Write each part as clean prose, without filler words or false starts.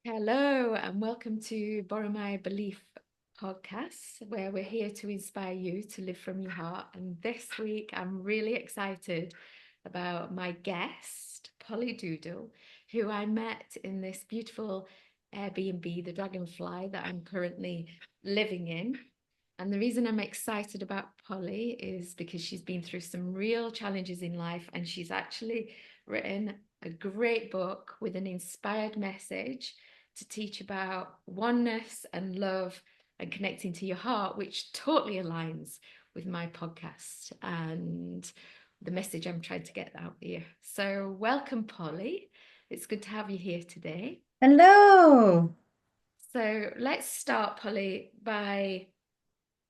Hello, and welcome to Borrow My Belief podcast, where we're here to inspire you to live from your heart. And this week, I'm really excited about my guest, Polly Doodle, who I met in this beautiful Airbnb, the Dragonfly, that I'm currently living in. And the reason I'm excited about Polly is because she's been through some real challenges in life, and she's actually written a great book with an inspired message to teach about oneness and love and connecting to your heart, which totally aligns with my podcast and the message I'm trying to get out here. So, welcome, Polly. It's good to have you here today. Hello. So, let's start, Polly, by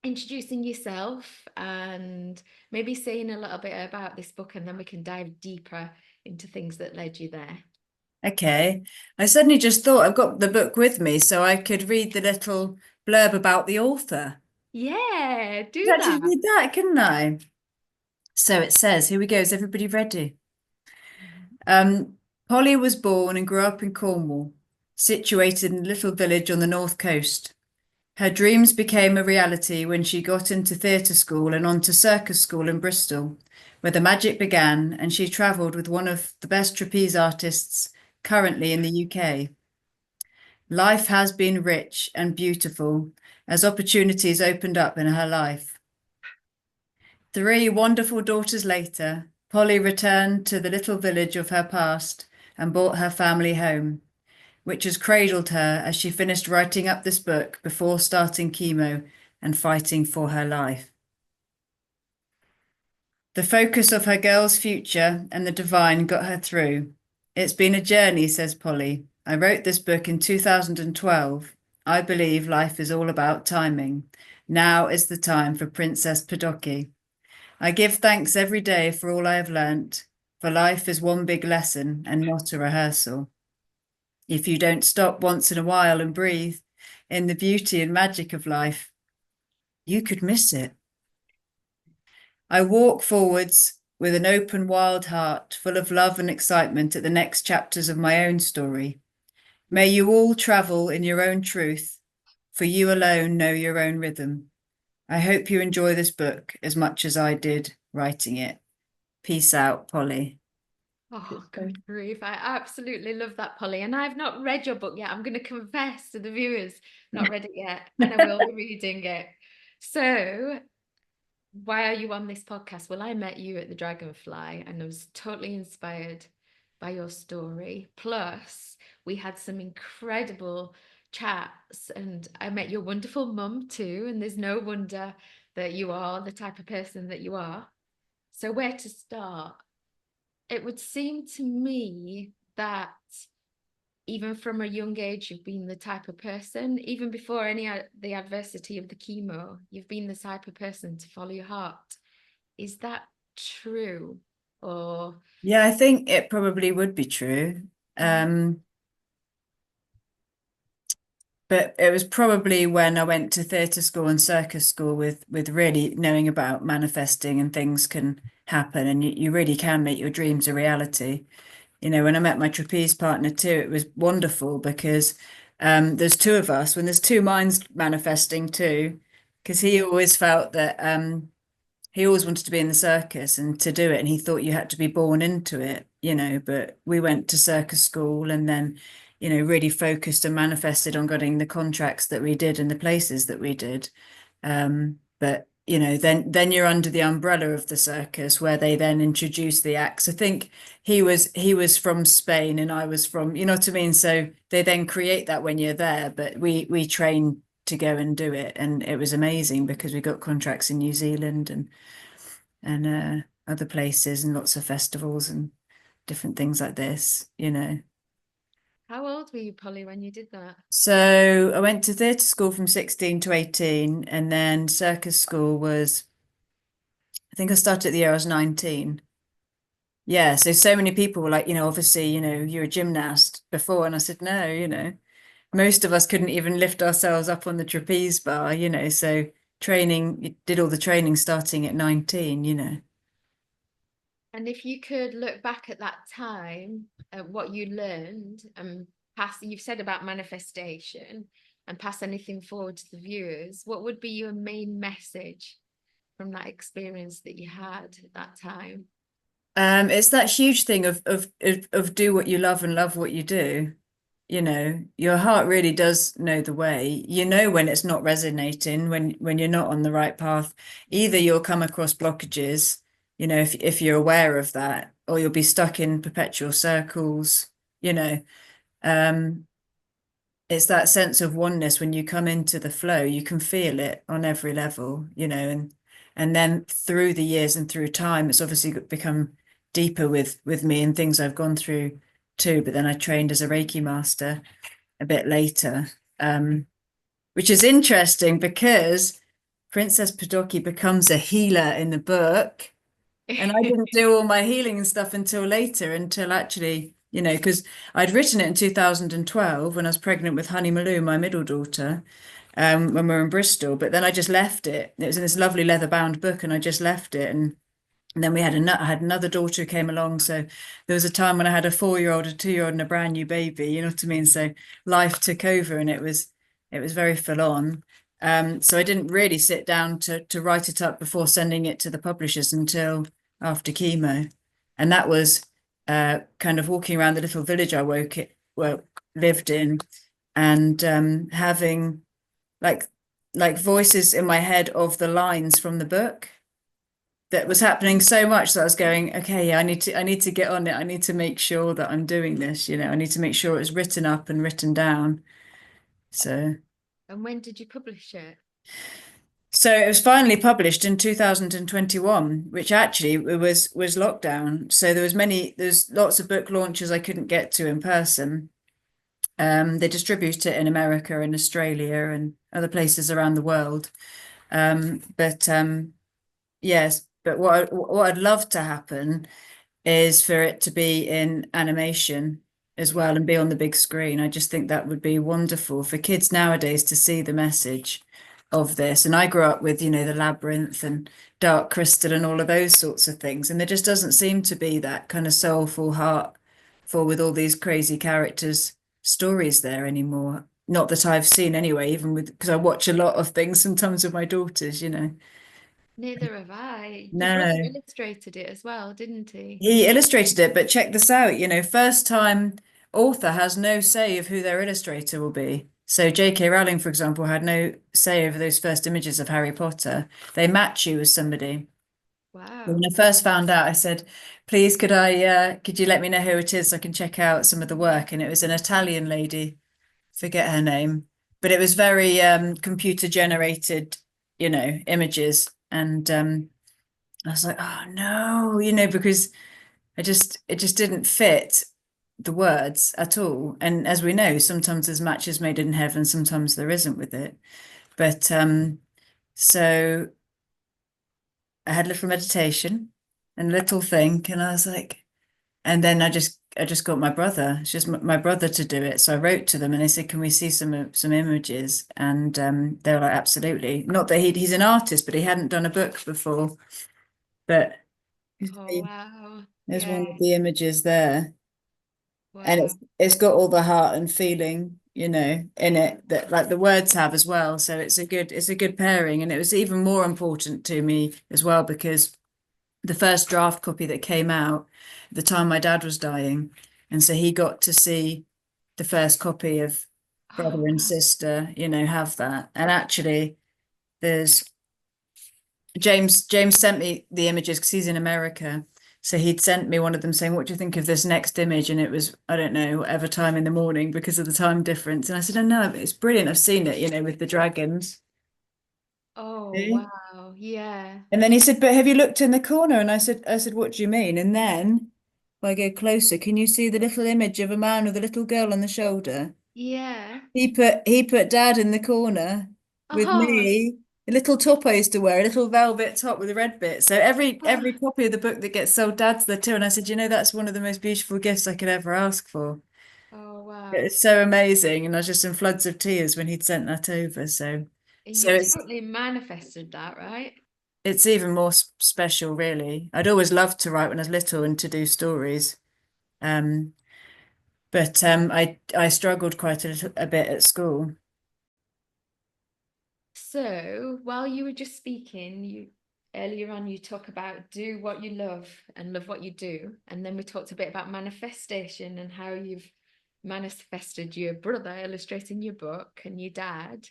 introducing yourself and maybe saying a little bit about this book, and then we can dive deeper into things that led you there. Okay. I suddenly just thought I've got the book with me so I could read the little blurb about the author. Yeah, Could do actually that. read that, couldn't I? So it says, here we go. Is everybody ready? Um, Polly was born and grew up in Cornwall, situated in a little village on the north coast. Her dreams became a reality when she got into theatre school and onto circus school in Bristol, where the magic began, and she travelled with one of the best trapeze artists currently in the UK. Life has been rich and beautiful as opportunities opened up in her life. 3 wonderful daughters later, Polly returned to the little village of her past and brought her family home, which has cradled her as she finished writing up this book before starting chemo and fighting for her life. The focus of her girl's future and the divine got her through. It's been a journey, says Polly. I wrote this book in 2012. I believe life is all about timing. Now is the time for Princess Podockee. I give thanks every day for all I have learnt, for life is one big lesson and not a rehearsal. If you don't stop once in a while and breathe in the beauty and magic of life, you could miss it. I walk forwards with an open, wild heart, full of love and excitement at the next chapters of my own story. May you all travel in your own truth, for you alone know your own rhythm. I hope you enjoy this book as much as I did writing it. Peace out, Polly. Oh, good grief. I absolutely love that, Polly. And I've not read your book yet. I'm going to confess to the viewers, not read it yet, and I will be reading it. So, why are you on this podcast? Well, I met you at the Dragonfly and I was totally inspired by your story. Plus, we had some incredible chats, and I met your wonderful mum too. And there's no wonder that you are the type of person that you are. So, where to start? It would seem to me that even from a young age, you've been the type of person, even before the adversity of the chemo, you've been the type of person to follow your heart. Is that true? Or Yeah, I think it probably would be true. Um, but it was probably when I went to theatre school and circus school with really knowing about manifesting and things can happen and you really can make your dreams a reality. You know, when I met my trapeze partner too, it was wonderful because there's two of us, when there's two minds manifesting too, because he always felt that he always wanted to be in the circus and to do it, and he thought you had to be born into it, you know. But we went to circus school and then, you know, really focused and manifested on getting the contracts that we did and the places that we did. But you know, then you're under the umbrella of the circus where they then introduce the acts. I think he was from Spain and I was from, you know what I mean? So they then create that when you're there, but we train to go and do it, and it was amazing because we got contracts in New Zealand and other places and lots of festivals and different things like this, you know. how old were you, Polly, when you did that? So I went to theatre school from 16 to 18, and then circus school was, I think I started at the year I was 19. Yeah, so many people were like, you know, obviously, you know, you're a gymnast before. And I said, no, you know, most of us couldn't even lift ourselves up on the trapeze bar, you know, so training, did all the training starting at 19, you know. And if you could look back at that time, at what you learned, and pass, you've said about manifestation and pass anything forward to the viewers, what would be your main message from that experience that you had at that time? It's that huge thing of do what you love and love what you do. You know, your heart really does know the way. You know when it's not resonating, when you're not on the right path. Either you'll come across blockages, you know, if you're aware of that, or you'll be stuck in perpetual circles, you know. Um, it's that sense of oneness when you come into the flow, you can feel it on every level, you know, and then through the years and through time, it's obviously become deeper with me and things I've gone through too. But then I trained as a Reiki master a bit later, which is interesting because Princess Podockee becomes a healer in the book. And I didn't do all my healing and stuff until later, until actually, you know, because I'd written it in 2012 when I was pregnant with Honey Malou, my middle daughter, when we were in Bristol. But then I just left it. It was in this lovely leather bound book, and I just left it. And then I had another daughter who came along. So there was a time when I had a 4-year-old, a 2-year-old, and a brand new baby. You know what I mean? So life took over, and it was very full on. So I didn't really sit down to write it up before sending it to the publishers until after chemo, and that was kind of walking around the little village I lived in, and having like voices in my head of the lines from the book that was happening so much that I was going, okay, yeah, I need to get on it. I need to make sure that I'm doing this, you know, I need to make sure it's written up and written down. So And when did you publish it? so it was finally published in 2021, which actually it was lockdown. So there's lots of book launches I couldn't get to in person. They distribute it in America and Australia and other places around the world. But yes, but what I'd love to happen is for it to be in animation as well and be on the big screen. I just think that would be wonderful for kids nowadays to see the message of this. And I grew up with, you know, the Labyrinth and Dark Crystal and all of those sorts of things. And there just doesn't seem to be that kind of soulful, heartful with all these crazy characters stories there anymore. Not that I've seen anyway, even with because I watch a lot of things sometimes with my daughters, you know. Neither have I. Your brother No. illustrated it as well, didn't he? He illustrated it, but check this out, you know, first time author has no say of who their illustrator will be. So J.K. Rowling, for example, had no say over those first images of Harry Potter. They match you with somebody. When Wow. I first found out, I said, please could you let me know who it is so I can check out some of the work? And it was an Italian lady, forget her name, but it was very computer generated, you know, images. And I was like, oh no, you know, because it just didn't fit the words at all. And as we know, sometimes there's matches made in heaven, sometimes there isn't with it. But so I had a little meditation and a little think, and I was like, and then I just got my brother. It's just my brother to do it. So I wrote to them and they said, "Can we see some images?" And they were like, "Absolutely." Not that he's an artist, but he hadn't done a book before. But Oh, wow. there's Yeah. one of the images there. And Wow. it's got all the heart and feeling, you know, in it that like the words have as well. So it's a good pairing. And it was even more important to me as well because the first draft copy that came out at the time my dad was dying, and so he got to see the first copy of brother Oh, and wow. sister, you know, have that. And actually there's James sent me the images because he's in America. So he'd sent me one of them saying, "What do you think of this next image?" And it was, I don't know, whatever time in the morning because of the time difference. And I said, "Oh no, it's brilliant. I've seen it, you know, with the dragons." Oh, Okay. wow. Yeah. And then he said, "But have you looked in the corner?" And I said, "What do you mean?" And then if I go closer, can you see the little image of a man with a little girl on the shoulder? Yeah. He put dad in the corner with Oh, me. A little top I used to wear, a little velvet top with a red bit. So every oh, copy of the book that gets sold, dad's there too. And I said, that's one of the most beautiful gifts I could ever ask for. oh, wow. It's so amazing. And I was just in floods of tears when he'd sent that over. So And so you've it's totally manifested that, right? it's even more special, really. I'd always loved to write when I was little and to do stories. Um, But I struggled quite a bit at school. So while you were just speaking, you earlier on you talk about do what you love and love what you do. And then we talked a bit about manifestation and how you've manifested your brother illustrating your book and your dad.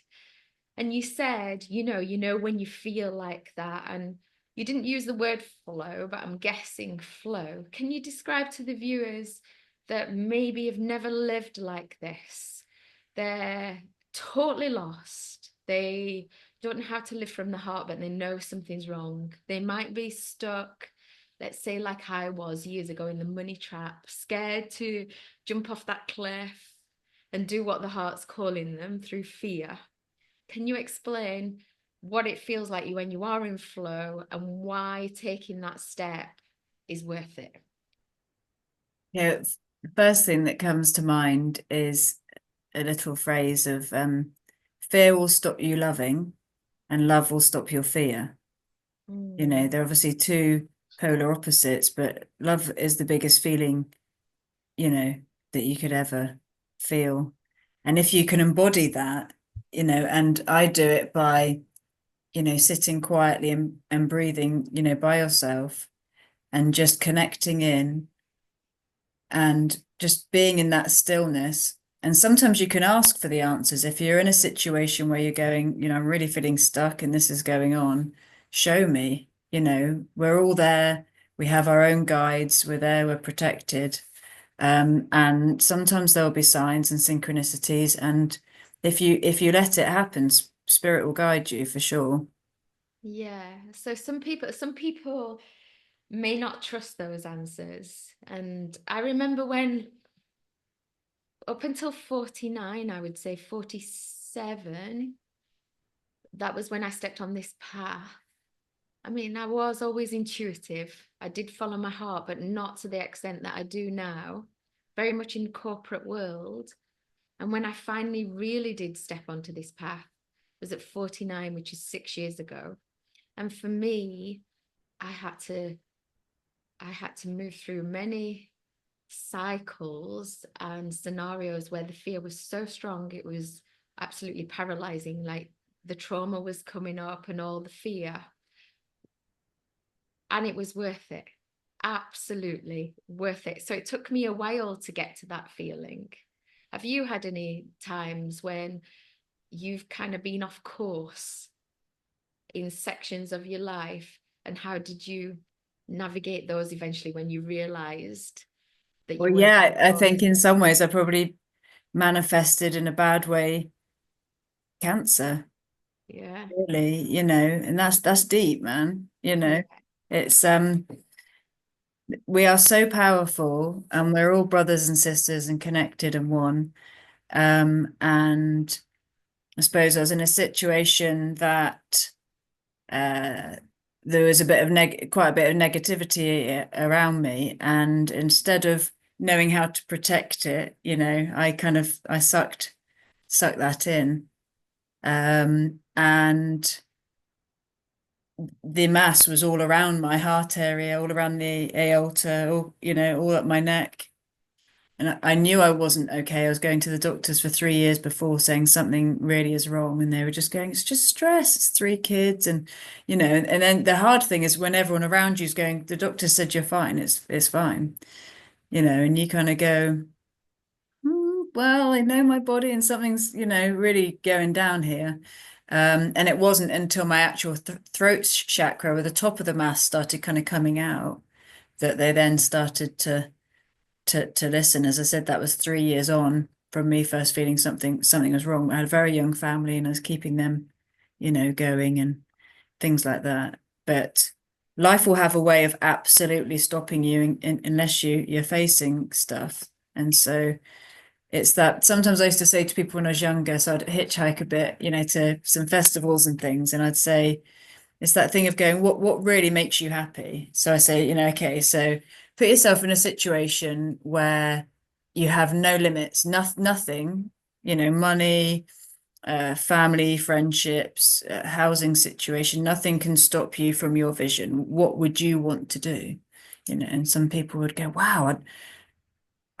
And you said, when you feel like that, and you didn't use the word flow, but I'm guessing flow. Can you describe to the viewers that maybe have never lived like this? They're totally lost. They don't know how to live from the heart, but they know something's wrong. They might be stuck, let's say, like I was years ago in the money trap, scared to jump off that cliff and do what the heart's calling them through fear. Can you explain what it feels like you when you are in flow and why taking that step is worth it? Yeah, the first thing that comes to mind is a little phrase of fear will stop you loving and love will stop your fear. Mm. They're obviously two polar opposites, but love is the biggest feeling, you know, that you could ever feel. And if you can embody that, and I do it by, sitting quietly and breathing, by yourself and just connecting in and just being in that stillness. And sometimes you can ask for the answers. If you're in a situation where you're going, I'm really feeling stuck and this is going on, show me, we're all there. We have our own guides. We're there. We're protected. And sometimes there'll be signs and synchronicities. And if you let it happen, spirit will guide you for sure. Yeah. So some people may not trust those answers. And I remember when up until 49, I would say 47, that was when I stepped on this path. I mean, I was always intuitive. I did follow my heart, but not to the extent that I do now, very much in the corporate world. And when I finally really did step onto this path, it was at 49, which is 6 years ago. And for me, I had to I had to move through many cycles and scenarios where the fear was so strong, it was absolutely paralyzing. Like the trauma was coming up and all the fear. And it was worth it. Absolutely worth it. So it took me a while to get to that feeling. Have you had any times when you've kind of been off course in sections of your life? And how did you navigate those eventually when you realized that Well, you weren't yeah, on I course? think in some ways I probably manifested in a bad way cancer, Yeah. really, and that's deep, man. Yeah. It's we are so powerful and we're all brothers and sisters and connected and one. And I suppose I was in a situation that there was quite a bit of negativity around me, and instead of knowing how to protect it, I sucked that in. And the mass was all around my heart area, all around the aorta, all up my neck. And I knew I wasn't okay. I was going to the doctors for 3 years before saying something really is wrong. And they were just going, it's just stress. It's 3 kids. And then the hard thing is when everyone around you is going, the doctor said you're fine. It's fine. And you kind of go, well, I know my body and something's, really going down here. And it wasn't until my actual throat chakra, where the top of the mass started kind of coming out, that they then started to listen. As I said, that was 3 years on from me first feeling something was wrong. I had a very young family and I was keeping them, going and things like that. But life will have a way of absolutely stopping you unless you're facing stuff. And so it's that sometimes I used to say to people when I was younger, so I'd hitchhike a bit, to some festivals and things, and I'd say, it's that thing of going, what really makes you happy? So I say, okay, so put yourself in a situation where you have no limits, nothing, money, family, friendships, housing situation, nothing can stop you from your vision. What would you want to do? And some people would go, wow,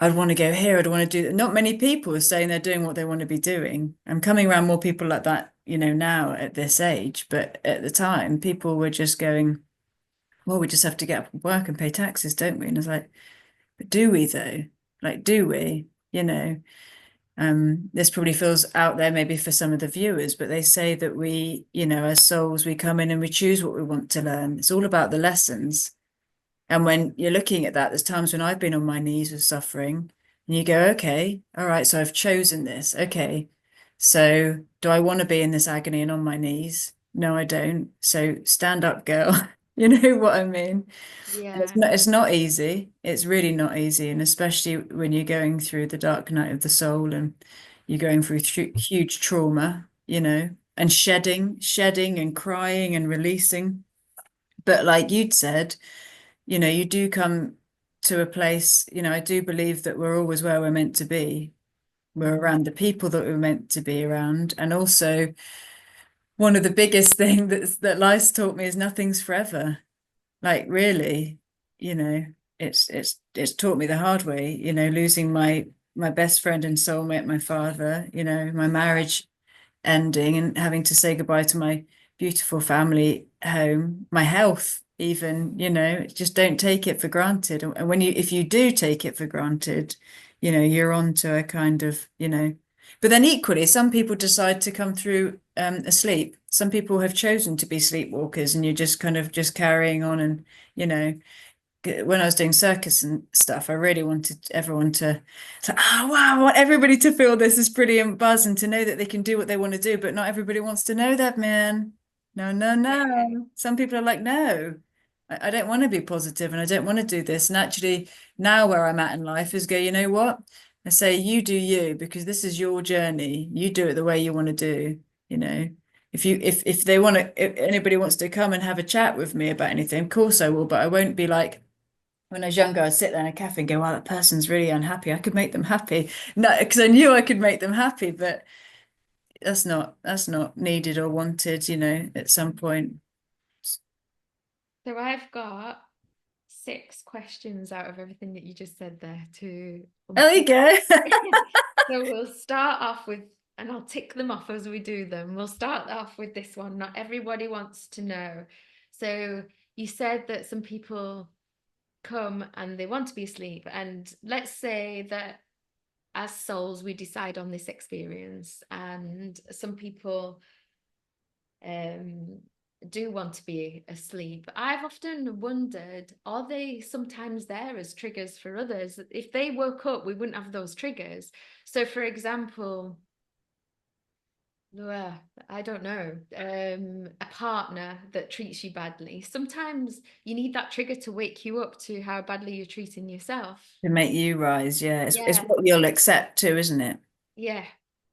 I'd want to go here, I'd want to do, not many people are saying they're doing what they want to be doing. I'm coming around more people like that, now at this age, but at the time, people were just going, well, we just have to get up and work and pay taxes, don't we? And it's like, but do we though? Like, do we? This probably feels out there maybe for some of the viewers, but they say that we, as souls, we come in and we choose what we want to learn. It's all about the lessons. And when you're looking at that, there's times when I've been on my knees with suffering, and you go, okay, all right, so I've chosen this. Okay, so do I want to be in this agony and on my knees? No, I don't. So stand up, girl. You know what I mean? And Yeah. it's not easy. It's really not easy. And especially when you're going through the dark night of the soul and you're going through huge trauma, and shedding and crying and releasing. But like you'd said, you do come to a place, I do believe that we're always where we're meant to be. We're Mhm. around the people that we're meant to be around. And also one of the biggest thing that life's taught me is nothing's forever. Like really, you know, it's taught me the hard way, losing my best friend and soulmate, my father, my marriage ending and having to say goodbye to my beautiful family home, my health, even, just don't take it for granted. And when if you do take it for granted, you're on to a kind of, but then equally, some people decide to come through asleep. Some people have chosen to be sleepwalkers and you're just kind of just carrying on and, you know, when I was doing circus and stuff, I really wanted everyone to say, oh wow, I want everybody to feel this brilliant buzz and to know that they can do what they want to do, but not everybody wants to know that, man. No, no, Yeah. no. Some people are like, no, I don't want to be positive and I don't want to do this. And actually, now where I'm at in life is go, you know what? I say, you do you, because this is your journey. You do it the way you want to do, you know. If they want to, if anybody wants to come and have a chat with me about anything, of course I will, but I won't be like, when I was younger, I'd sit there in a cafe and go, wow, that person's really unhappy. I could make them happy. No, because I knew I could make them happy, but that's not needed or wanted, at some point. So I've got 6 questions out of everything that you just said there to There you unpick. go. So we'll start off with, and I'll tick them off as we do them. We'll start off with this one. Not everybody wants to know. So you said that some people come and they want to be asleep. And let's say that as souls, we decide on this experience, and some people um, do want to be asleep. I've often wondered, are they sometimes there as triggers for others? If they woke up, we wouldn't have those triggers. So, for example, I don't know, a partner that treats you badly. Sometimes you need that trigger to wake you up to how badly you're treating yourself. To make you rise, yeah. It's Yeah, what you'll accept too, isn't it? yeah,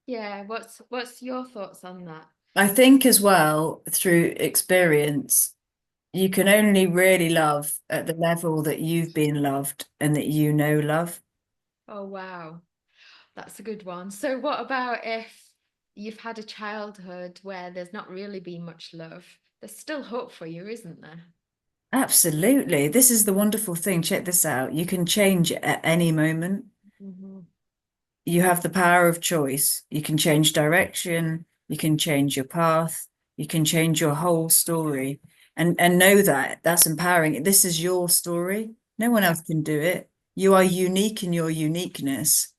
yeah. What's your thoughts on that? I think as well, through experience, you can only really love at the level that you've been loved and that love. Oh, wow. That's a good one. So, what about if you've had a childhood where there's not really been much love? There's still hope for you, isn't there? Absolutely. This is the wonderful thing. Check this out. You can change at any moment. Hmm. You have the power of choice. You can change direction, you can change your path, you can change your whole story. And know that that's empowering. This is your story. No one Yeah. else can do it. You are unique in your uniqueness.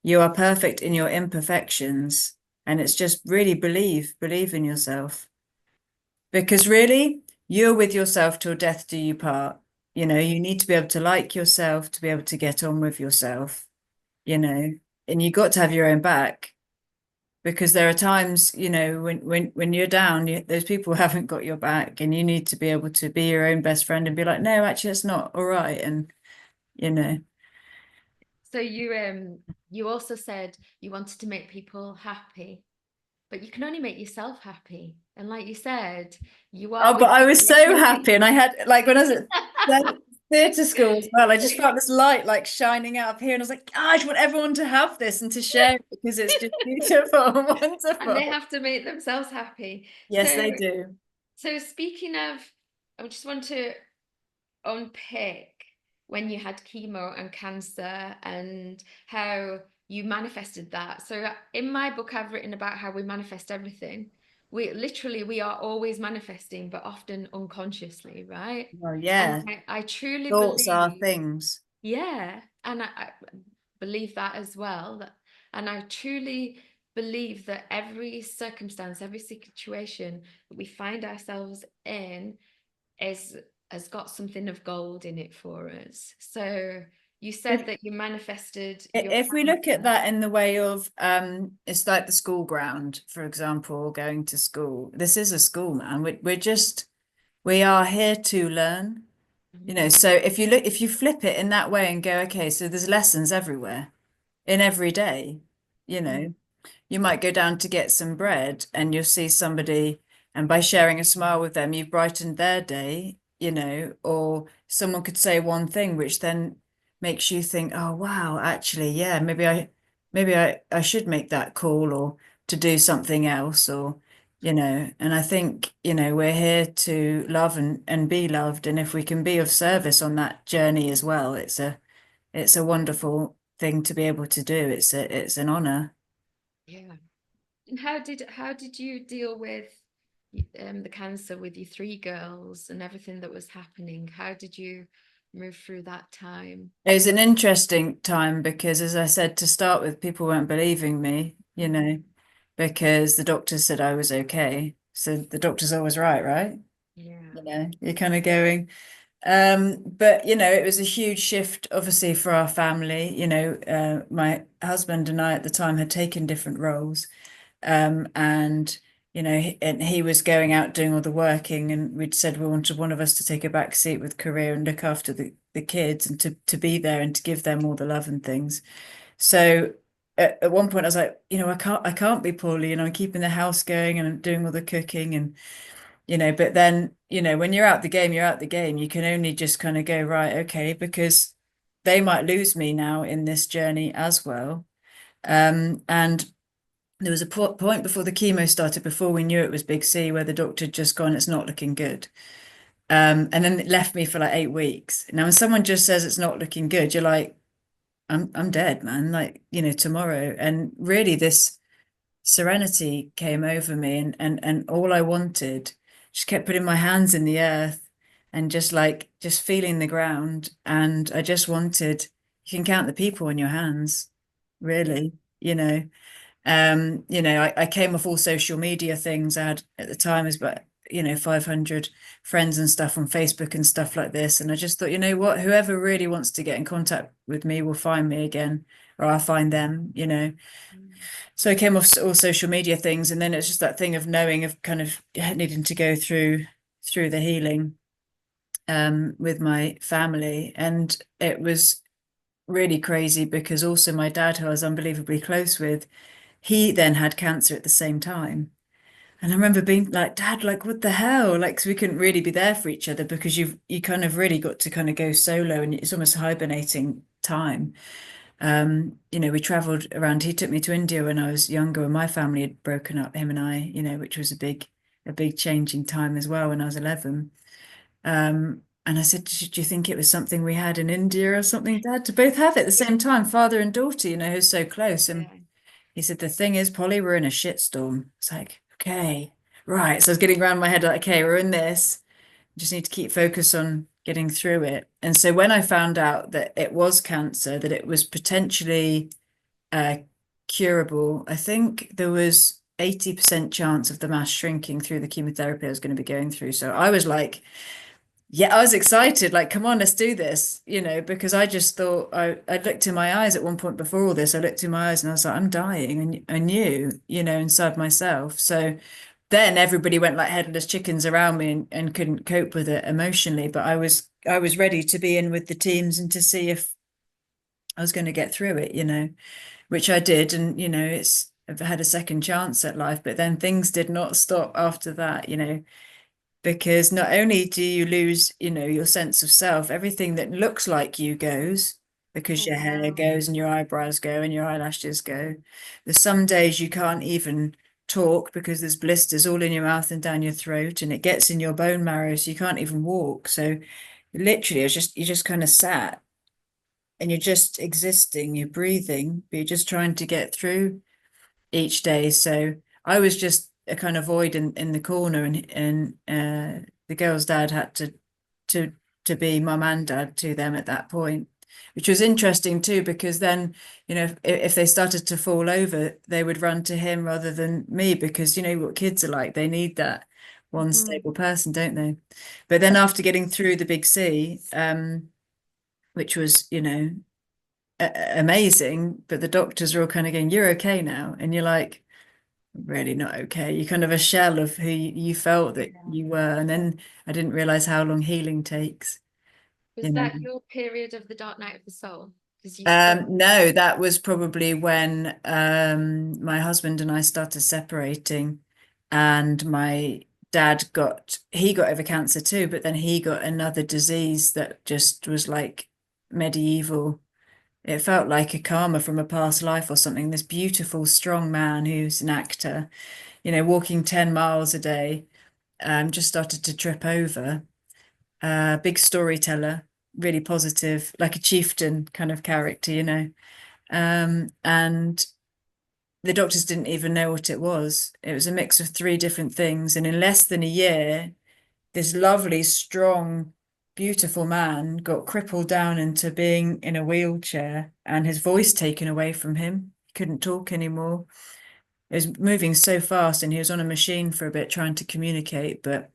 You are perfect in your imperfections. And it's just really believe in yourself. Because really, you're with yourself till death do you part. You need to be able to like yourself to be able to get on with yourself, you know, and you got to have your own back because there are times, when you're down, those people haven't got your back, and you need to be able to be your own best friend and be like, no, actually, it's not all right, and you know, So you also said you wanted to make people happy, but you can only make yourself happy. And like you said, you are oh, but with I was so everything. happy, and I had like when I was at theatre school as well, I just felt this light like shining out of here, and I was like, I just want everyone to have this and to share it because it's just beautiful and And they wonderful. have to make themselves happy. Yes, So they do. so speaking of, I just want to unpick. when you had chemo and cancer and how you manifested that. So in my book, I've written about how we manifest everything. We are always manifesting, but often unconsciously, right? Well, And yeah, I truly thoughts are believe, things. yeah, and I believe that as well. And I truly believe that every circumstance, every situation that we find ourselves in is has got something of gold in it for us. So you said If that you manifested your if we look at cancer. that in the way of it's like the school ground, for example, going to school. This is a school, man. We are here to learn. Mm, So if you flip it in that way and go, okay, so there's lessons everywhere in every day, you mm, know. You might go down to get some bread and you'll see somebody, and by sharing a smile with them, you've brightened their day, or someone could say one thing which then makes you think, oh wow, actually, yeah, maybe I should make that call or to do something else, or and I think, we're here to love and be loved. And if we can be of service on that journey as well, it's a wonderful thing to be able to do. It's an honor. yeah. And how did you deal with the cancer with your three girls and everything that was happening? How did you move through that time? It was an interesting time because, as I said, to start with, people weren't believing me, Mm, because the doctor said I was okay. So the doctor's always right, right? yeah. You're kind of going. But it was a huge shift, obviously, for our family. My husband and I at the time had taken different roles. And and he was going out doing all the working, and we'd said we wanted one of us to take a back seat with career and look after the kids and to be there and to give them all the love and things. So at one point I was like, I can't be poorly, I'm keeping the house going and I'm doing all the cooking, and but then when you're out the game, you're out the game. You can only just kind of go, right, okay, because they might lose me now in this journey as well. And there was a point before the chemo started, before we knew it was Big C, where the doctor had just gone, it's not looking good. And then it left me for like 8 weeks. Now, when someone just says it's not looking good, you're like, I'm dead, man. Like, tomorrow. And really, this serenity came over me, and all I wanted, just kept putting my hands in the earth and just feeling the ground. And I just wanted, you can count the people in your hands, Yeah. really, I came off all social media things. I had at the time was about 500 friends and stuff on Facebook and stuff like this, and I just thought, you know what, whoever really wants to get in contact with me will find me again, or I'll find them. Mm, So I came off all social media things, and then it's just that thing of knowing, of kind of needing to go through the healing with my family. And it was really crazy because also my dad, who I was unbelievably close with, he then had cancer at the same time. And I remember being like, Dad, like, what the hell? Like, 'cause we couldn't really be there for each other because you kind of really got to kind of go solo, and it's almost hibernating time. We traveled around. He took me to India when I was younger, and my family had broken up, him and I, which was a big change in time as well when I was 11. And I said, do you think it was something we had in India or something, Dad, to both have it at the same time, father and daughter, who's so close? And yeah. he said, the thing is, Polly, we're in a shitstorm. It's like, okay, right. So I was getting around my head like, okay, we're in this. Just need to keep focus on getting through it. And so when I found out that it was cancer, that it was potentially uh, curable, I think there was 80% chance of the mass shrinking through the chemotherapy I was going to be going through. So I was like, yeah, I was excited, like, come on, let's do this, because I just thought, I looked in my eyes at one point before all this. I looked in my eyes and I was like, I'm dying. And I knew, inside myself. So then everybody went like headless chickens around me, and couldn't cope with it emotionally. But I was ready to be in with the teams and to see if I was going to get through it, which I did. And, I've had a second chance at life, but then things did not stop after that, because not only do you lose, your sense of self, everything that looks like you goes, because Oh, your hair wow. goes and your eyebrows go and your eyelashes go. There's some days you can't even talk because there's blisters all in your mouth and down your throat, and it gets in your bone marrow, so you can't even walk. So literally, it's just, you just kind of sat and you're just existing, you're breathing, but you're just trying to get through each day. So I was just a kind of void in the corner, and the girl's dad had to to be mum and dad to them at that point, which was interesting too, because then, if they started to fall over, they would run to him rather than me, because you know what kids are like, they need that one Mhm. stable person, don't they? But then after getting through the big sea, which was, amazing, but the doctors are all kind of going, "You're okay now," and you're like, really not okay. You're kind of a shell of who you felt that Yeah. you were. And then I didn't realize how long healing takes, Was you know. that your period of the dark night of the soul? Because you spoke. No, that was probably when my husband and I started separating, and my dad got over cancer too, but then he got another disease that just was like medieval. It felt like a karma from a past life or something. This beautiful, strong man who's an actor, walking 10 miles a day, just started to trip over. Big storyteller, really positive, like a chieftain kind of character, and the doctors didn't even know what it was. It was a mix of three different things. And in less than a year, this lovely, strong, beautiful man got crippled down into being in a wheelchair and his voice taken away from him. He couldn't talk anymore. It was moving so fast, and he was on a machine for a bit trying to communicate. But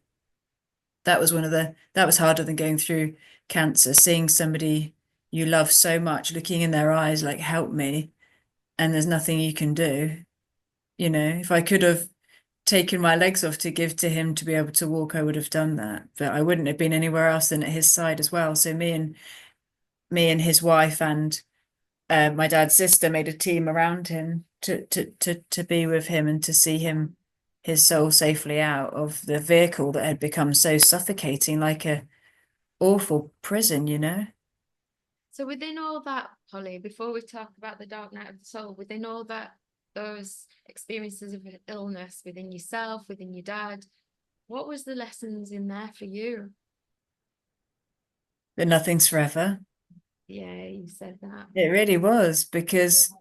that was harder than going through cancer, seeing somebody you love so much, looking in their eyes like, help me, and there's nothing you can do. If I could have taken my legs off to give to him to be able to walk, I would have done that. But I wouldn't have been anywhere else than at his side as well. So me and his wife and my dad's sister made a team around him to be with him and to see his soul safely out of the vehicle that had become so suffocating, like a awful prison. So within all that, Polly, before we talk about the dark night of the soul, within all that, those experiences of illness within yourself, within your dad, what was the lessons in there for you? That nothing's forever. Yeah, you said that. It really was, Yeah. because,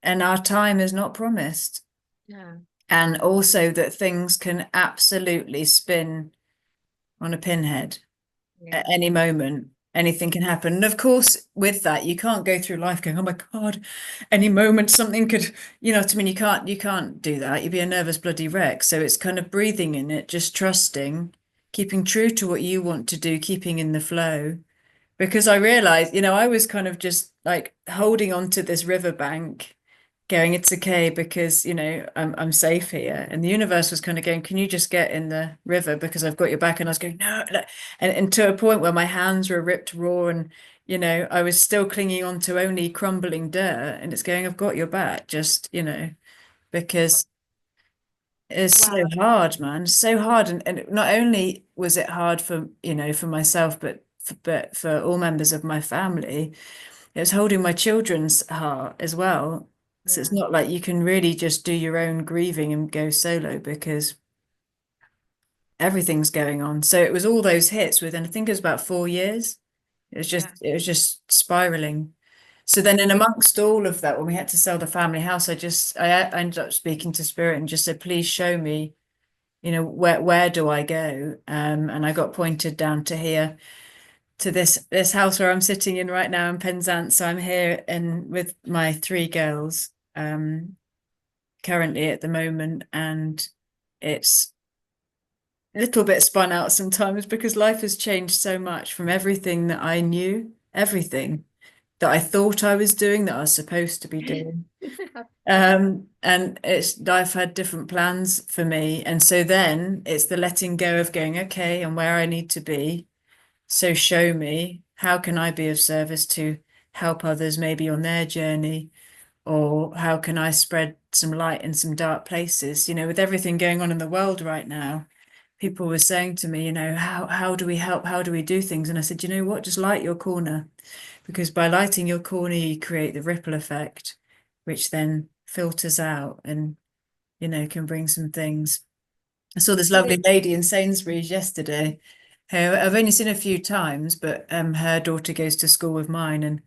and our time is not promised. Yeah. And also that things can absolutely spin on a pinhead Yeah. at any moment. Anything can happen. And of course, with that, you can't go through life going, "Oh my God, any moment something could," you know what I mean? You can't do that. You'd be a nervous bloody wreck. So it's kind of breathing in it, just trusting, keeping true to what you want to do, keeping in the flow. Because I realized, I was kind of just like holding on to this riverbank, going, "It's okay, because I'm safe here." And the universe was kind of going, "Can you just get in the river, because I've got your back?" And I was going, "No, no." And to a point where my hands were ripped raw, and I was still clinging on to only crumbling dirt, and it's going, "I've got your back," just because it's so Wow. hard, man. So hard. And not only was it hard for myself, but for all members of my family. It was holding my children's heart as well. So it's Yeah. not like you can really just do your own grieving and go solo, because everything's going on. So it was all those hits within, I think it was about 4 years. It was Yeah. just it was just spiraling. So And then you in re amongst all of that, when we had to sell the family house, I ended up speaking to Spirit and just said, "Please show me, where do I go?" And I got pointed down to here, to this house where I'm sitting in right now in Penzance. So I'm here and with my three girls, currently at the moment, and it's a little bit spun out sometimes, because life has changed so much from everything that I knew, everything that I thought I was doing, that I was supposed to be doing. And life had different plans for me. And so then it's the letting go of going, "Okay, and where I need to be. So show me, how can I be of service to help others maybe on their journey? Or how can I spread some light in some dark places?" With everything going on in the world right now, people were saying to me, "How do we help? How do we do things?" And I said, "You know what? Just light your corner, because by lighting your corner, you create the ripple effect, which then filters out and, can bring some things." I saw this But lovely lady in Sainsbury's yesterday, who I've only seen a few times, but her daughter goes to school with mine. And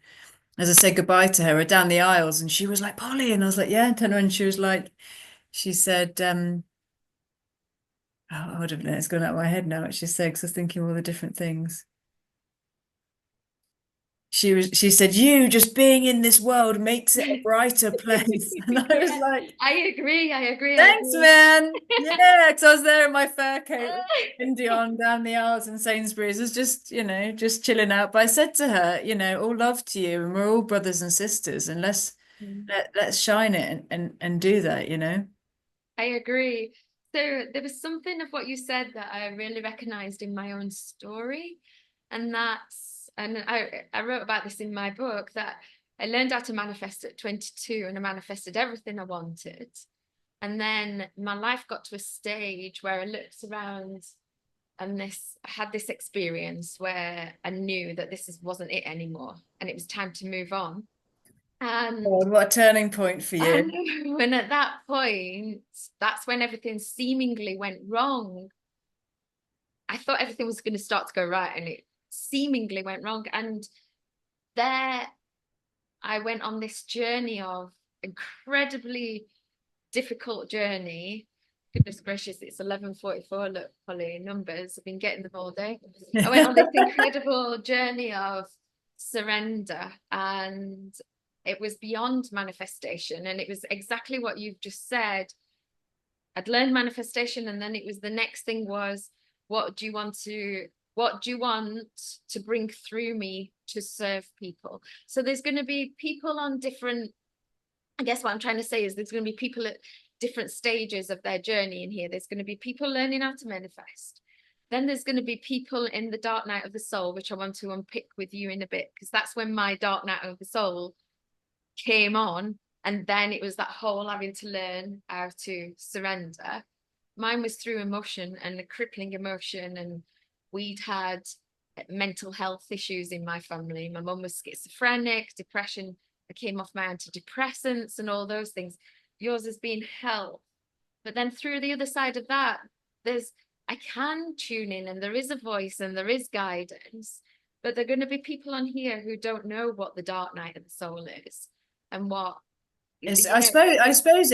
as I said goodbye to her, we're down the aisles and she was like, Polly. And I was like, yeah. And turned around and she was like, she said, oh, I don't know, it's gone out of my head now what she said because I was thinking of all the different things. She said, you just being in this world makes it a brighter place. And I was Yeah, like, I agree. I agree. I thanks, agree. man. Yeah, because I was there in my fur coat with Indy on down the aisles in Sainsbury's. It was just, just chilling out. But I said to her, all love to you, and we're all brothers and sisters, and let's shine it and do that. I agree. So there was something of what you said that I really recognized in my own story. And I wrote about this in my book, that I learned how to manifest at 22, and I manifested everything I wanted. And then my life got to a stage where I looked around, and I had this experience where I knew that wasn't it anymore, and it was time to move on. And Oh, what a turning point for I you. know, and at that point, that's when everything seemingly went wrong. I thought everything was going to start to go right, and it seemingly went wrong. And there I went on this journey of incredibly difficult journey. Goodness gracious, it's 11:44. Look, Polly, numbers. I've been getting them all day. I went on this incredible journey of surrender, and it was beyond manifestation. And it was exactly what you've just said. I'd learned manifestation, and then it was the next thing was, what do you want to bring through me to serve people? So there's going to be people on different, I guess what I'm trying to say is there's going to be people at different stages of their journey in here. There's going to be people learning how to manifest. Then there's going to be people in the dark night of the soul, which I want to unpick with you in a bit, because that's when my dark night of the soul came on. And then it was that whole having to learn how to surrender. Mine was through emotion, and a crippling emotion. And we'd had mental health issues in my family. My mum was schizophrenic, depression. I came off my antidepressants and all those things. Yours has been health. But then through the other side of that, I can tune in, and there is a voice and there is guidance. But there are going to be people on here who don't know what the dark night of the soul is, and what, It's, you I know, suppose, I suppose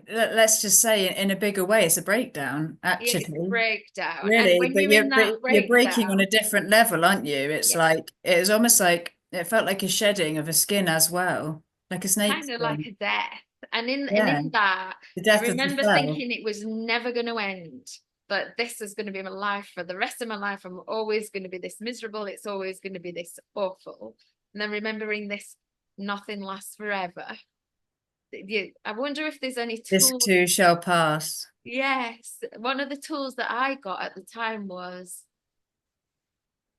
let's just say in a bigger way, it's a breakdown, it's a actually. breakdown. And Really, when but you're in but that you're breaking on a breakdown, different level, aren't you? It's yeah, like it was almost like it felt like a shedding of a skin as well, like a snake kind of like skin. a death. Yeah, In that, the I death of the remember self. thinking it was never going to end. But this is going to be my life for the rest of my life. I'm always going to be this miserable. It's always going to be this awful. And then remembering this, nothing lasts forever. I wonder if there's any This tools. too shall pass. Yes, one of the tools that I got at the time was,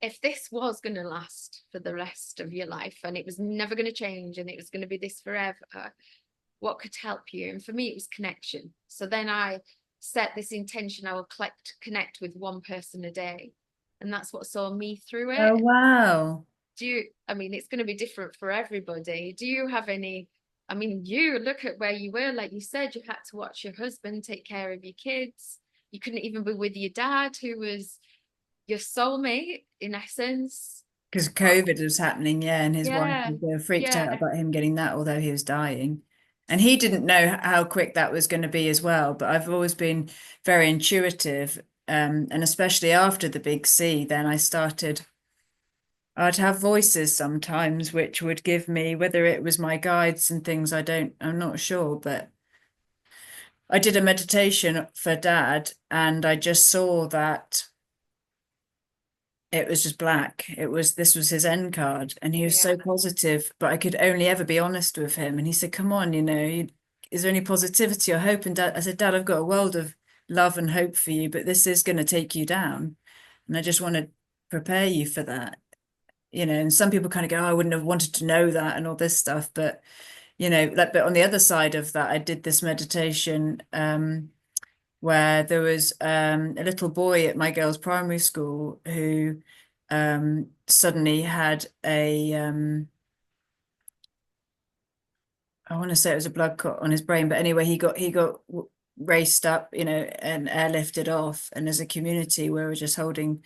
if this was going to last for the rest of your life and it was never going to change and it was going to be this forever, what could help you? And for me, it was connection. So then I set this intention, I will connect with one person a day. And that's what saw me through Oh it. wow. I mean, it's going to be different for everybody. Do you have any? I mean, you look at where you were, like you said, you had to watch your husband, take care of your kids. You couldn't even be with your dad, who was your soulmate in essence. Because What? COVID was happening, yeah, and his wife Yeah, was freaked out yeah. about him getting that, although he was dying. And he didn't know how quick that was going to be as well. But I've always been very intuitive. And especially after the big C, then I'd have voices sometimes which would give me, whether it was my guides and things, I'm not sure, but I did a meditation for Dad and I just saw that it was just black. This was his end card and he was Yeah. so positive, but I could only ever be honest with him. And he said, come on, is there any positivity or hope? And I said, Dad, I've got a world of love and hope for you, but this is going to take you down. And I just want to prepare you for that. And some people kind of go, oh, I wouldn't have wanted to know that and all this stuff. But, but on the other side of that, I did this meditation where there was a little boy at my girls' primary school who suddenly had I want to say it was a blood clot on his brain, but anyway, he got raced up, and airlifted off. And as a community, we were just holding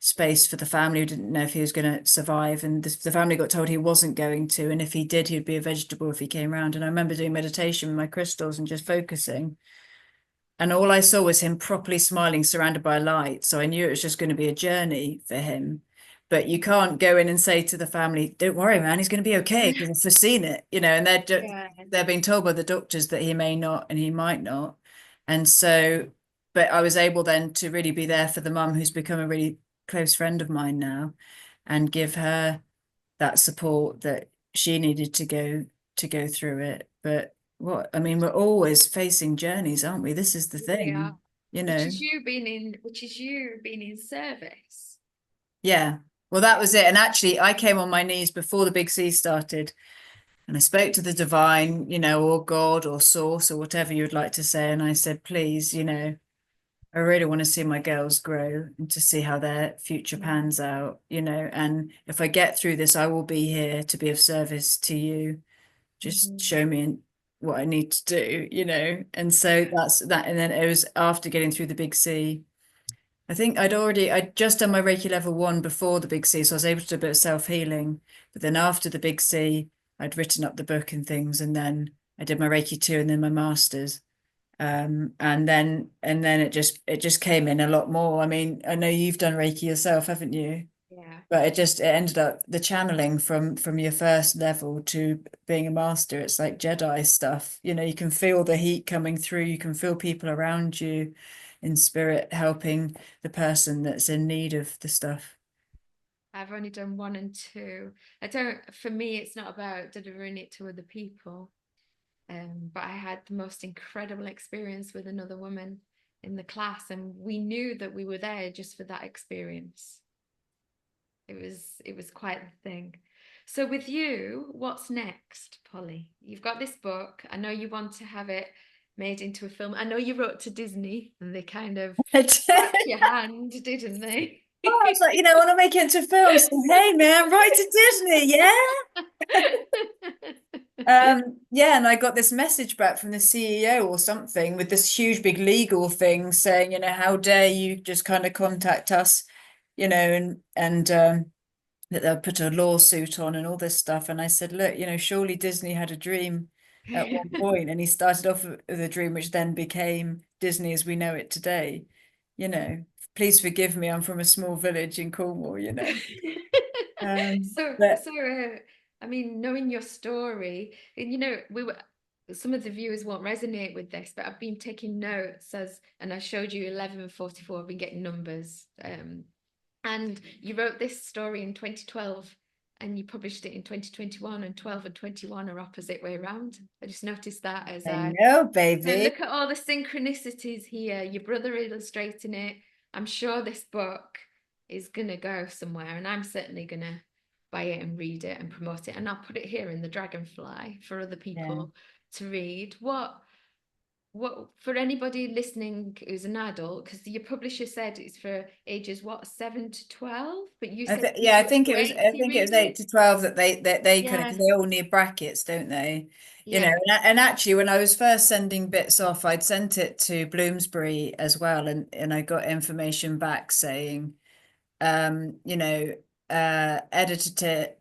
space for the family, who didn't know if he was going to survive. And the family got told he wasn't going to. And if he did, he'd be a vegetable if he came around. And I remember doing meditation with my crystals and just focusing. And all I saw was him properly smiling, surrounded by light. So I knew it was just going to be a journey for him. But you can't go in and say to the family, "Don't worry, man, he's going to be okay," because I've foreseen it, and Yeah. they're being told by the doctors that he may not and he might not. And so, but I was able then to really be there for the mum who's become a really close friend of mine now, and give her that support that she needed to go through it. But what I mean, we're always facing journeys, aren't we? This is the We are. thing, you know. Which is you being in service. Yeah. Well, that Yeah. was it. And actually, I came on my knees before the big C started, and I spoke to the divine, or God or source or whatever you would like to say. And I said, please, I really want to see my girls grow and to see how their future pans out, and if I get through this, I will be here to be of service to you. Just Mhm. show me what I need to do, And so Yeah. that's that. And then it was after getting through the big C. I think I'd just done my Reiki level 1 before the big C, so I was able to do a bit of self-healing. But then after the big C, I'd written up the book and things, and then I did my Reiki 2 and then my masters. And then it just came in a lot more. I mean, I know you've done Reiki yourself, haven't you? Yeah. But it ended up the channeling from your first level to being a master. It's like Jedi stuff. You can feel the heat coming through. You can feel people around you in spirit helping the person that's in need of the stuff. I've only done 1 and 2. I don't, for me, it's not about delivering it to other people. But I had the most incredible experience with another woman in the class, and we knew that we were there just for that experience. It was quite the thing. So with you, what's next, Polly? You've got this book. I know you want to have it made into a film. I know you wrote to Disney and they kind of slapped your hand, didn't they? I was like, I want to make it into film. So, hey, man, right to Disney, yeah? Yeah, and I got this message back from the CEO or something with this huge big legal thing saying, how dare you just kind of contact us, and that they'll put a lawsuit on and all this stuff. And I said, look, surely Disney had a dream at one point, and he started off with a dream which then became Disney as we know it today. You know, please forgive me, I'm from a small village in Cornwall. So, But so I mean, knowing your story, and some of the viewers won't resonate with this, but I've been taking notes and I showed you 11:44. I've been getting numbers, and you wrote this story in 2012, and you published it in 2021, and 12 and 21 are opposite way around. I just noticed that as I I know, so baby. look at all the synchronicities here. Your brother illustrating it. I'm sure this book is gonna go somewhere, and I'm certainly gonna buy it and read it and promote it. And I'll put it here in the Dragonfly for other Yeah. people to read. What for anybody listening who's an adult, because your publisher said it's for ages what, 7 to 12, but you I said think yeah, I people up think to it was I 80 think it was read eight it. to 12 that they kind of, Yeah, because they all need brackets, don't they? yeah, And actually when I was first sending bits off, I'd sent it to Bloomsbury as well, and I got information back saying edited it,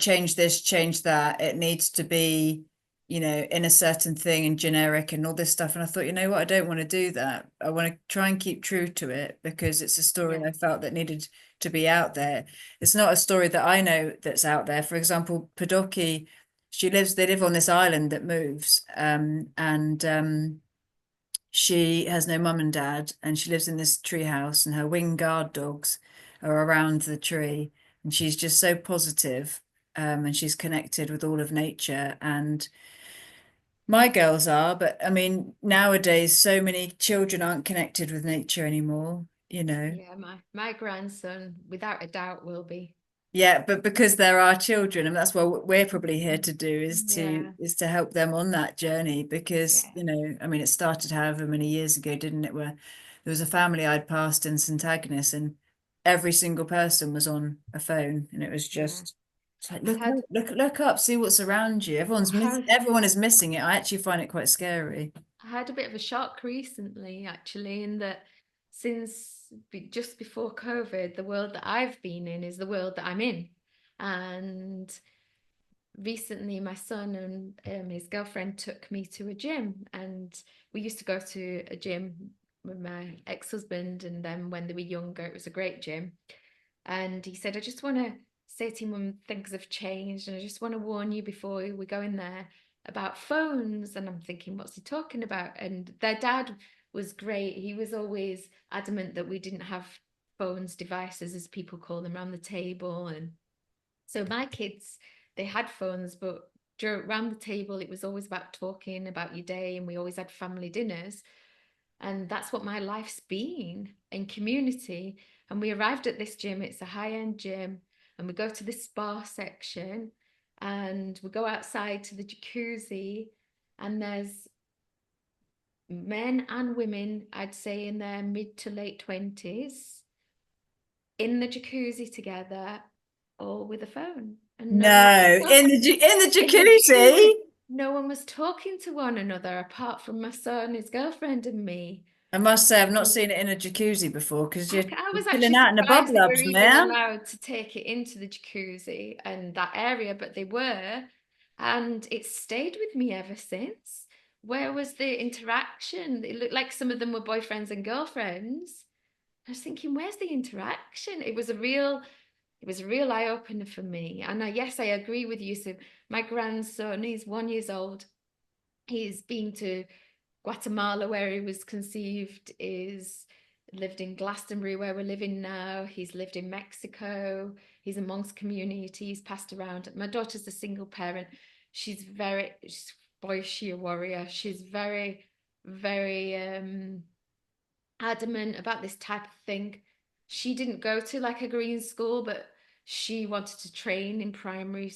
change this, change that. It needs to be, in a certain thing and generic and all this stuff. And I thought, you know what, I don't want to do that. I want to try and keep true to it because it's a story yeah, I felt that needed to be out there. It's not a story that I know that's out there. For example, Podockee, they live on this island that moves. And she has no mum and dad, and she lives in this tree house, and her winged guard dogs are around the tree, and she's just so positive, and she's connected with all of nature. And my girls are, but I mean, nowadays, so many children aren't connected with nature anymore. yeah. My grandson, without a doubt, will be. Yeah, but because there are children, and that's what we're probably here to do is to Yeah, is to help them on that journey. Because, yeah, I mean, it started however many years ago, didn't it? Where there was a family I'd passed in St. Agnes, and every single person was on a phone, and it was yeah. just it's like I look had up, look up, see what's around you. I had Everyone is missing it. I actually find it quite scary. I had a bit of a shock recently, actually, in that since just before COVID, the world that I've been in is the world that I'm in. And recently, my son and his girlfriend took me to a gym, and we used to go to a gym with my ex-husband. And then when they were younger, it was a great gym. And he said, I just want to say to him when things have changed, and I just want to warn you before we go in there about phones. And I'm thinking, what's he talking about? And their dad was great. He was always adamant that we didn't have phones, devices, as people call them, around the table. And so my kids, they had phones, but around the table, it was always about talking about your day, and we always had family dinners. And that's what my life's been, in community. And we arrived at this gym, it's a high-end gym, and we go to the spa section, and we go outside to the jacuzzi, and there's men and women, I'd say in their mid to late 20s, in the jacuzzi together, all with a phone. And no one No, was in the in the jacuzzi. jacuzzi. No one was talking to one another apart from my son, his girlfriend, and me. I must say, I've not seen it in a jacuzzi before because I you're was chilling actually out in the surprised they were bubblovs, even man. allowed to take it into the jacuzzi and that area, but they were. And it stayed with me ever since. Where was the interaction? It looked like some of them were boyfriends and girlfriends. I was thinking, where's the interaction? It was a real eye opener for me. And yes, I agree with you. So my grandson, he's 1 year old. He's been to Guatemala, where he was conceived, is lived in Glastonbury, where we're living now. He's lived in Mexico. He's amongst community. He's passed around. My daughter's a single parent. Boy, is she a warrior. She's very, very adamant about this type of thing. She didn't go to like a green school, but she wanted to train in primary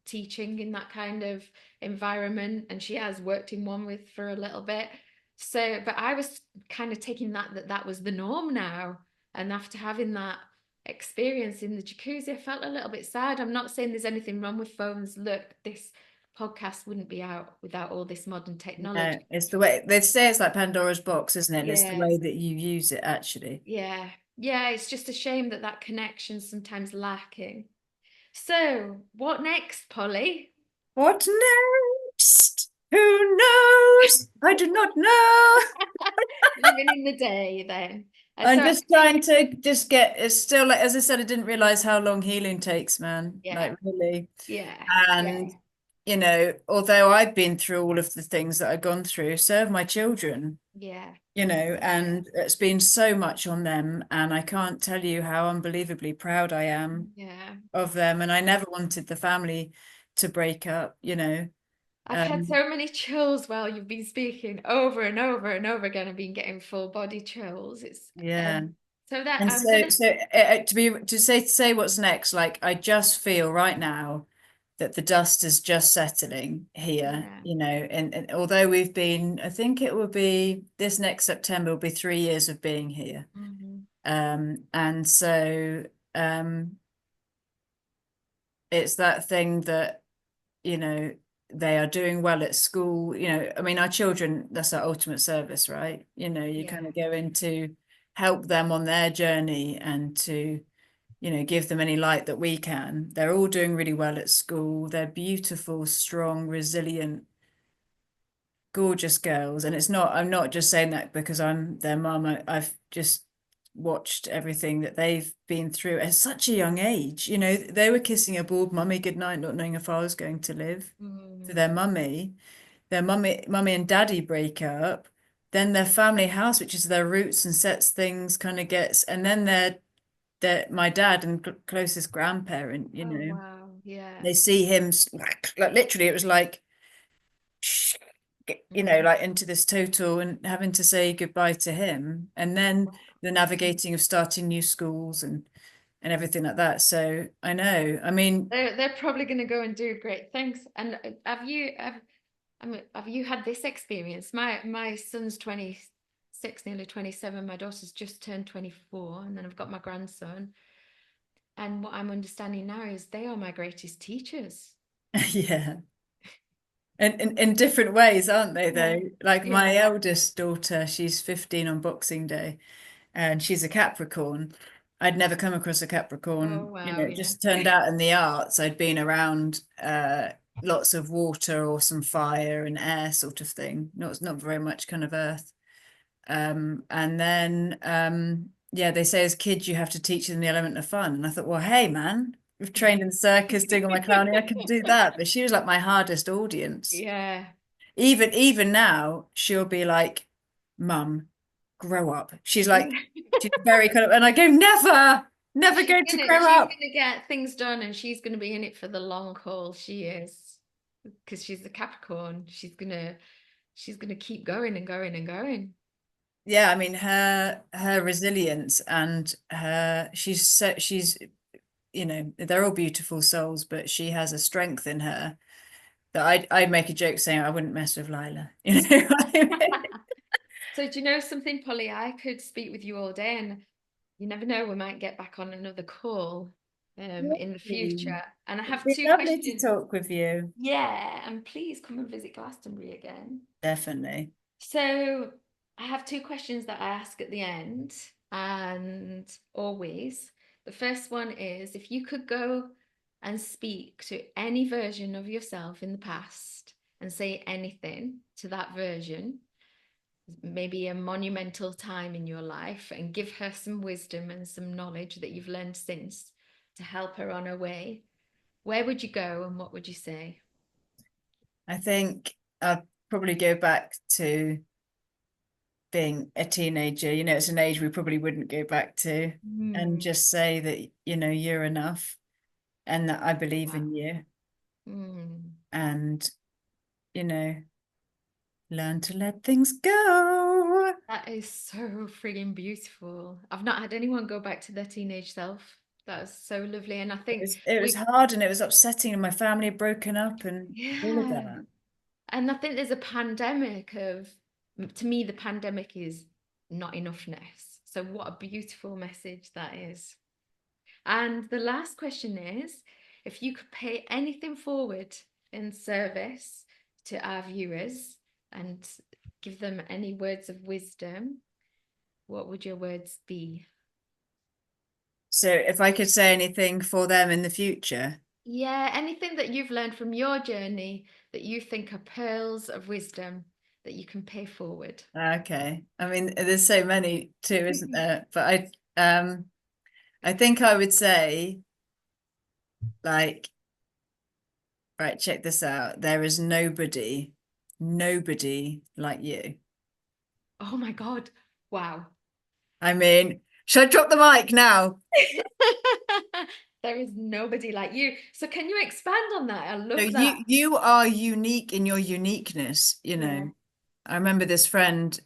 teaching in that kind of environment, and she has worked in one with for a little bit. So, but I was kind of taking that was the norm now, and after having that experience in the jacuzzi, I felt a little bit sad. I'm not saying there's anything wrong with phones. Look, this podcast wouldn't be out without all this modern No, technology. it's the way they say it's like Pandora's box, isn't it? And it's the Yeah, way that you use it, actually. yeah, yeah. It's just a shame that that connection's sometimes lacking. So, what next, Polly? What next? Who knows? I do not know. Living in the day, then. I'm So, just trying to just get, it's still like, as I said, I didn't realize how long healing takes, man. yeah, Like, really. yeah, And, yeah, although I've been through all of the things that I've gone through, so have my children, yeah, yeah, and it's been so much on them. And I can't tell you how unbelievably proud I am yeah. of them. And I never wanted the family to break up. I've had Um, so many chills while you've been speaking over and over and over again. I've been getting full body chills. It's yeah. so that And I'm gonna, to say what's next, like I just feel right now that the dust is just settling here, yeah, and although we've been, I think it will be this next September will be 3 years of being here. mhm, And so it's that thing that, you know, they are doing well at school. I mean, our children, that's our ultimate service, right? You yeah, kind of go in to help them on their journey and to give them any light that we can. They're all doing really well at school. They're beautiful, strong, resilient, gorgeous girls. And I'm not just saying that because I'm their mum. I've just watched everything that they've been through at such a young age. They were kissing a bald mummy goodnight, not knowing if I was going to live. To mm, their mummy. Their mummy and daddy break up. Then their family house, which is their roots and sets things, kind of gets, and then my dad and closest grandparent, oh wow, yeah, they see him like literally it was like mhm, like into this total and having to say goodbye to him, and then the navigating of starting new schools and everything like that. So I know, I mean, they're probably going to go and do great things. And have you had this experience? My son's 26, nearly 27. My daughter's just turned 24, and then I've got my grandson. And what I'm understanding now is they are my greatest teachers. yeah. And in different ways, aren't they, Yeah. though? Like my Yeah. eldest daughter, she's 15 on Boxing Day. and she's a Capricorn. I'd never come across a Oh, Capricorn, wow, it yeah. just turned out in the arts. I'd been around lots of water or some fire and air sort of thing, not very much kind of earth. And then yeah, they say as kids you have to teach them the element of fun. And I thought, well, hey man, we've trained in circus, doing all my clowning, I can do that. But she was like my hardest audience. Yeah. Even now, she'll be like, Mum, grow up. She's very kind of, and I go, never going to grow She's up. gonna get things done and she's gonna be in it for the long haul. She is. Because she's the Capricorn. She's gonna keep going and going and going. Yeah, I mean her resilience and her she's they're all beautiful souls, but she has a strength in her that I'd make a joke saying I wouldn't mess with Lila. You know what I mean? So do you know something, Polly? I could speak with you all day, and you never know, we might get back on another call in the Really? future. And I It'd have be two lovely to questions. talk with you. Yeah, and please come and visit Glastonbury again. Definitely. So I have two questions that I ask at the end, and always. The first one is if you could go and speak to any version of yourself in the past and say anything to that version, maybe a monumental time in your life, and give her some wisdom and some knowledge that you've learned since to help her on her way, where would you go and what would you say? I think I'd probably go back to being a teenager. It's an age we probably wouldn't go back to, and Hmm. just say that, you're enough and that I believe Wow. in you, Hmm. and, you know, learn to let things go. That is so frigging beautiful. I've not had anyone go back to their teenage self. That is so lovely. And I think It was we, hard and it was upsetting, and my family had broken up and all of yeah. that. And I think there's a pandemic of, to me, the pandemic is not enoughness. So what a beautiful message that is. And the last question is, if you could pay anything forward in service to our viewers and give them any words of wisdom, what would your words be? So if I could say anything for them in the future. Yeah, anything that you've learned from your journey that you think are pearls of wisdom that you can pay forward. Okay. I mean, there's so many too, isn't there? But I think I would say, like, right, check this out. There is nobody like you. Oh my God. Wow. I mean, should I drop the mic now? There is nobody like you. So can you expand on that? I No, love that. you are unique in your uniqueness, Yeah. I remember this friend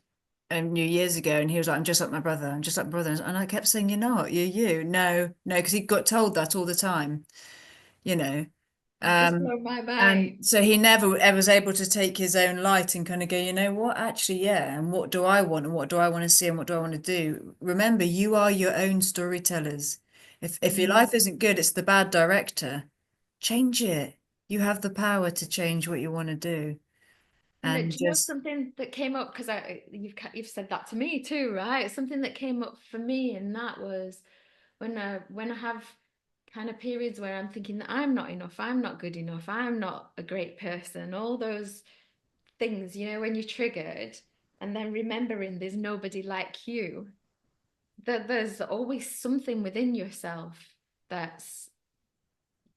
New years ago, and he was like, I'm just like my brother, I'm just like my brother. And I kept saying, you're not, you're you. No, because he got told that all the time, you know. You've just Um, blown my and mind. so he never ever was able to take his own light and kind of go, you know what, actually, yeah, and what do I want and what do I want to see and what do I want to do? Remember, you are your own storytellers. If your life Mm. isn't good, it's the bad director. Change it. You have the power to change what you want to do. And do And you know just something that came up because you've said that to me too, right? Something that came up for me, and that was when I have kind of periods where I'm thinking that I'm not enough, I'm not good enough, I'm not a great person, all those things, when you're triggered, and then remembering there's nobody like you, that there's always something within yourself that's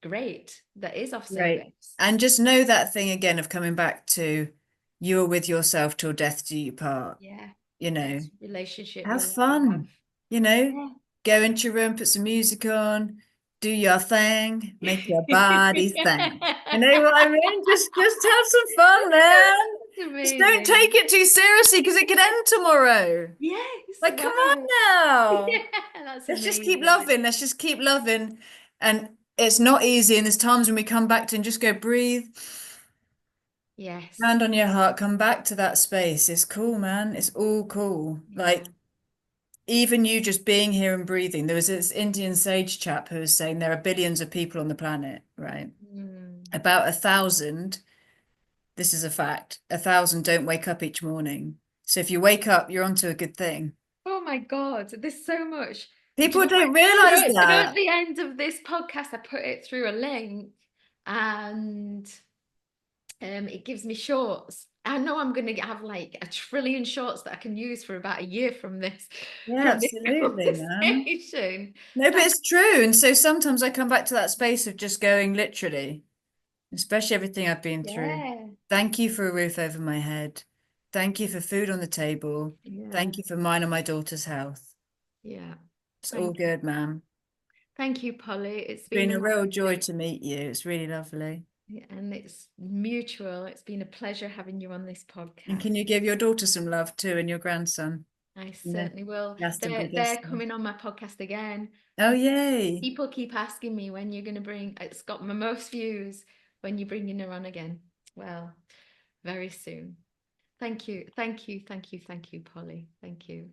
great, that is of right. service. And just know that thing again of coming back to you're with yourself till death do you part. Yeah, You know, best relationship have you'll ever have. fun, Yeah. go into your room, put some music on, do your thing, make your body think. You know what I mean? Just have some fun, man. That's Just don't take amazing. it too seriously because it could end tomorrow. Yes, Like, come on wow. now. Yeah, that's Let's just keep amazing. loving. Let's just keep loving. And it's not easy. And there's times when we come back to and just go breathe, Yes. hand on your heart, come back to that space. It's cool, man. It's all cool. Like, Yeah. even you just being here and breathing. There was this Indian sage chap who was saying there are billions of people on the planet, right? Mm. About 1,000, this is a fact, 1,000 don't wake up each morning. So if you wake up, you're onto a good thing. Oh my God, there's so much. Do you People know what? don't realize Do you know, at that. the end of this podcast, I put it through a link and it gives me shorts. I know I'm going to have like a trillion shorts that I can use for about a year Yeah, from this absolutely, man. conversation. No, but Thank it's true. And so sometimes I come back to that space of just going literally, especially everything I've been through. Yeah, Thank you for a roof over my head. Thank you for food on the table. yeah, Thank you for mine and my daughter's health. yeah. It's all Thank you. good, man. Thank you, Polly. It's It's been been a real joy amazing. to meet you. It's really lovely. And it's mutual. It's been a pleasure having you on this And podcast. can you give your daughter some love too and your grandson? I You know, certainly will. Glastonbury They're guest. coming on my podcast again. Oh, yay. People keep asking me when you're going to bring. It's got my most views when you're bringing her on again. Well, very soon. Thank you, thank you, thank you, thank you, Polly. Thank you.